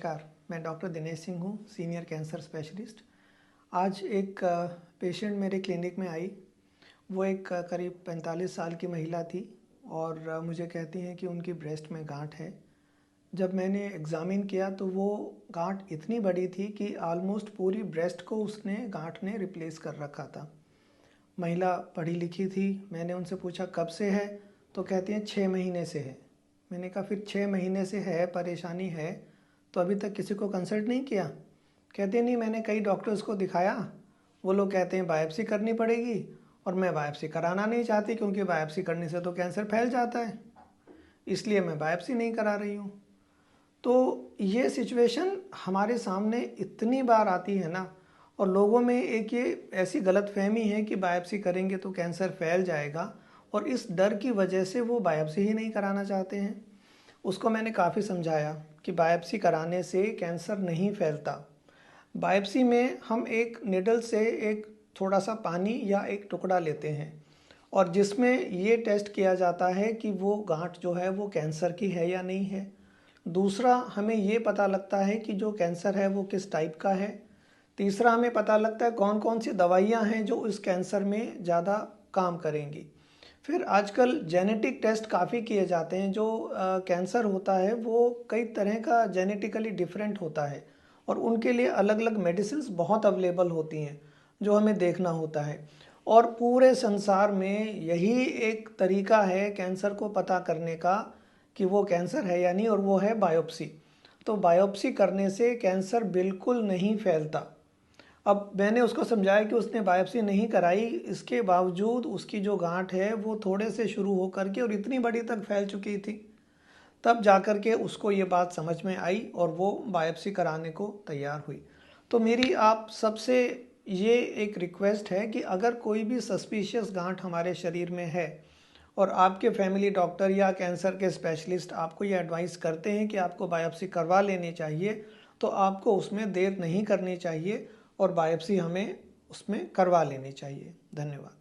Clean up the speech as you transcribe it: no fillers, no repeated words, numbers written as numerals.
नमस्कार, मैं डॉक्टर दिनेश सिंह हूँ, सीनियर कैंसर स्पेशलिस्ट। आज एक पेशेंट मेरे क्लिनिक में आई। वो एक करीब 45 साल की महिला थी और मुझे कहती हैं कि उनकी ब्रेस्ट में गांठ है। जब मैंने एग्ज़ामिन किया तो वो गांठ इतनी बड़ी थी कि आलमोस्ट पूरी ब्रेस्ट को उसने गांठ ने रिप्लेस कर रखा था। महिला पढ़ी लिखी थी। मैंने उनसे पूछा कब से है, तो कहती हैं 6 महीने से है। मैंने कहा फिर 6 महीने से है, परेशानी है, तो अभी तक किसी को कंसल्ट नहीं किया? कहते नहीं, मैंने कई डॉक्टर्स को दिखाया, वो लोग कहते हैं बायोप्सी करनी पड़ेगी और मैं बायोप्सी कराना नहीं चाहती क्योंकि बायोप्सी करने से तो कैंसर फैल जाता है, इसलिए मैं बायोप्सी नहीं करा रही हूँ। तो ये सिचुएशन हमारे सामने इतनी बार आती है ना, और लोगों में एक ये ऐसी गलतफहमी है कि बायोप्सी करेंगे तो कैंसर फैल जाएगा, और इस डर की वजह से वो बायोप्सी ही नहीं कराना चाहते हैं। उसको मैंने काफ़ी समझाया कि बायोप्सी कराने से कैंसर नहीं फैलता। बायोप्सी में हम एक निडल से एक थोड़ा सा पानी या एक टुकड़ा लेते हैं और जिसमें ये टेस्ट किया जाता है कि वो गांठ जो है वो कैंसर की है या नहीं है। दूसरा, हमें ये पता लगता है कि जो कैंसर है वो किस टाइप का है। तीसरा, हमें पता लगता है कौन कौन सी दवाइयाँ हैं जो इस कैंसर में ज़्यादा काम करेंगी। फिर आजकल जेनेटिक टेस्ट काफ़ी किए जाते हैं। जो कैंसर होता है वो कई तरह का जेनेटिकली डिफरेंट होता है और उनके लिए अलग अलग मेडिसिन्स बहुत अवेलेबल होती हैं जो हमें देखना होता है। और पूरे संसार में यही एक तरीका है कैंसर को पता करने का कि वो कैंसर है या नहीं, और वो है बायोप्सी। तो बायोप्सी करने से कैंसर बिल्कुल नहीं फैलता। अब मैंने उसको समझाया कि उसने बायोप्सी नहीं कराई, इसके बावजूद उसकी जो गांठ है वो थोड़े से शुरू हो करके और इतनी बड़ी तक फैल चुकी थी। तब जाकर के उसको ये बात समझ में आई और वो बायोप्सी कराने को तैयार हुई। तो मेरी आप सबसे ये एक रिक्वेस्ट है कि अगर कोई भी सस्पिशियस गांठ हमारे शरीर में है और आपके फैमिली डॉक्टर या कैंसर के स्पेशलिस्ट आपको ये एडवाइस करते हैं कि आपको बायोप्सी करवा लेनी चाहिए, तो आपको उसमें देर नहीं करनी चाहिए और बायोप्सी हमें उसमें करवा लेनी चाहिए। धन्यवाद।